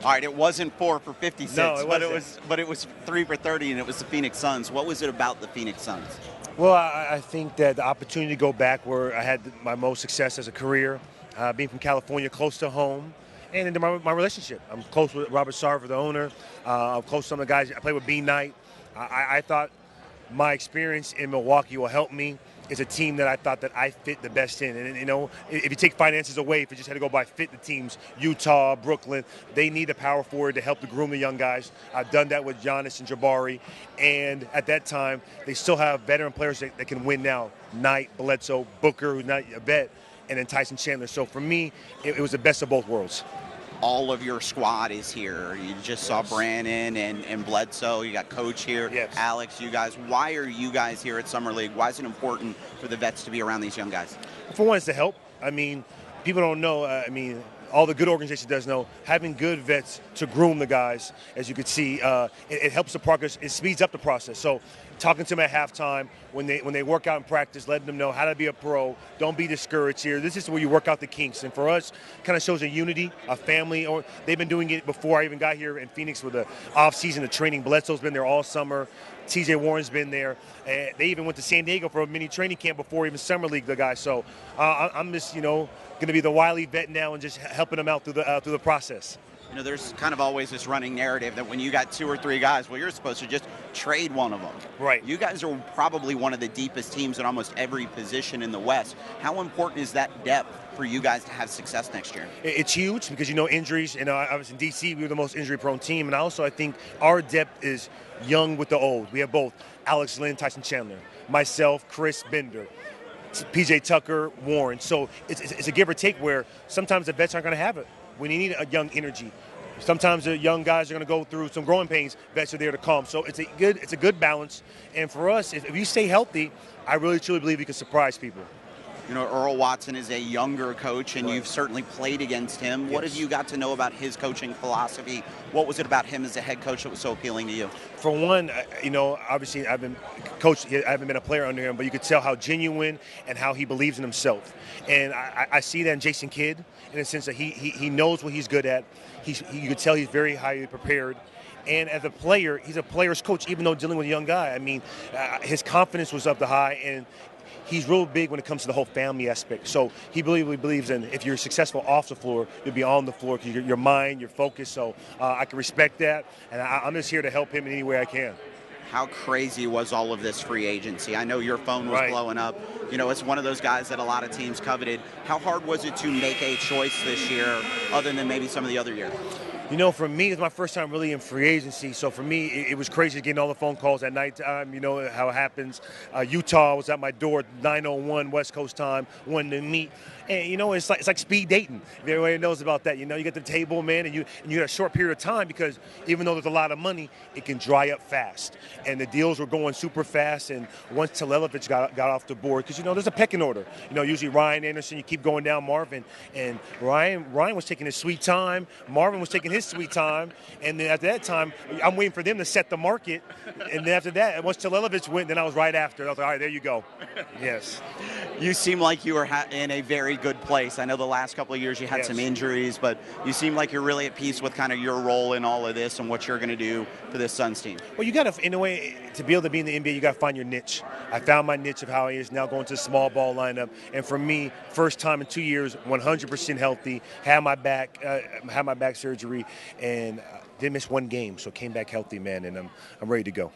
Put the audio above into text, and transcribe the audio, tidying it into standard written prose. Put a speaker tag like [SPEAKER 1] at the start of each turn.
[SPEAKER 1] All right, it wasn't 4 for 56,
[SPEAKER 2] No, it
[SPEAKER 1] but
[SPEAKER 2] wasn't.
[SPEAKER 1] it was 3 for 30, and it was the Phoenix Suns. What was it about the Phoenix Suns?
[SPEAKER 2] Well, I think that the opportunity to go back where I had my most success as a career, being from California, close to home, and into my relationship. I'm close with Robert Sarver, the owner. I'm close to some of the guys. I play with B Knight. I thought my experience in Milwaukee will help me. It's a team that I thought that I fit the best in. And, you know, if you take finances away, if you just had to go by fit the teams, Utah, Brooklyn, they need a power forward to help to groom the young guys. I've done that with Giannis and Jabari. And at that time, they still have veteran players that can win now. Knight, Bledsoe, Booker, who's not a vet, and then Tyson Chandler. So for me, it was the best of both worlds.
[SPEAKER 1] All of your squad is here. You just saw Brandon and Bledsoe. You got Coach here,
[SPEAKER 2] Yes.
[SPEAKER 1] Alex, you guys. Why are you guys here at Summer League? Why is it important for the vets to be around these young guys?
[SPEAKER 2] For one, it's to help. I mean, people don't know. All the good organization does know, having good vets to groom the guys, as you can see, it helps the progress. It speeds up the process. So talking to them at halftime, when they work out in practice, letting them know how to be a pro, don't be discouraged here. This is where you work out the kinks. And for us, kind of shows a unity, a family. Or they've been doing it before I even got here in Phoenix with the off-season of training. Bledsoe's been there all summer. TJ Warren's been there. They even went to San Diego for a mini training camp before even Summer League, the guys. So I'm just, going to be the wily vet now and just helping them out through the process.
[SPEAKER 1] You know, there's kind of always this running narrative that when you got 2 or 3 guys, well, you're supposed to just trade one of them.
[SPEAKER 2] Right.
[SPEAKER 1] You guys are probably one of the deepest teams in almost every position in the West. How important is that depth for you guys to have success next year?
[SPEAKER 2] It's huge because, injuries. I was in D.C. We were the most injury-prone team. And also I think our depth is young with the old. We have both Alex Lynn, Tyson Chandler, myself, Chris Bender, PJ Tucker, Warren. So it's a give or take where sometimes the vets aren't going to have it. When you need a young energy, sometimes the young guys are going to go through some growing pains. Vets are there to calm. So it's a good balance. And for us, if you stay healthy, I really truly believe you can surprise people.
[SPEAKER 1] You know, Earl Watson is a younger coach, and
[SPEAKER 2] Right.
[SPEAKER 1] you've certainly played against him.
[SPEAKER 2] Yes.
[SPEAKER 1] What have you got to know about his coaching philosophy? What was it about him as a head coach that was so appealing to you?
[SPEAKER 2] For one, obviously I haven't been a player under him, but you could tell how genuine and how he believes in himself. And I see that in Jason Kidd in the sense that he knows what he's good at. You could tell he's very highly prepared. And as a player, he's a player's coach, even though dealing with a young guy. I mean, his confidence was up the high, and he's real big when it comes to the whole family aspect. So he really believes in if you're successful off the floor, you'll be on the floor because your mind, your focus. So I can respect that, and I'm just here to help him in any way I can.
[SPEAKER 1] How crazy was all of this free agency? I know your phone was
[SPEAKER 2] Right.
[SPEAKER 1] blowing up. You know, it's one of those guys that a lot of teams coveted. How hard was it to make a choice this year, other than maybe some of the other years?
[SPEAKER 2] For me, it's my first time really in free agency. So for me, it was crazy getting all the phone calls at nighttime. You know how it happens. Utah was at my door, 9:01 West Coast time, wanting to meet. And it's like speed dating. Everybody knows about that. You get the table, man, and you got a short period of time because even though there's a lot of money, it can dry up fast. And the deals were going super fast. And once Telelovich got off the board, because there's a pecking order. Usually Ryan Anderson, you keep going down Marvin, and Ryan was taking his sweet time. Marvin was taking his sweet time, and then at that time, I'm waiting for them to set the market. And then after that, once Telelovich went, then I was right after. I was like, all right, there you go. Yes.
[SPEAKER 1] You seem like you are in a very good place. I know the last couple of years you had
[SPEAKER 2] Yes.
[SPEAKER 1] some injuries, but you seem like you're really at peace with kind of your role in all of this and what you're going to do for this Suns team.
[SPEAKER 2] Well, you got to, in a way, to be able to be in the NBA, you got to find your niche. I found my niche of how it is now going to the small ball lineup. And for me, first time in 2 years, 100% healthy, had my back surgery, and didn't miss one game. So came back healthy, man, and I'm ready to go.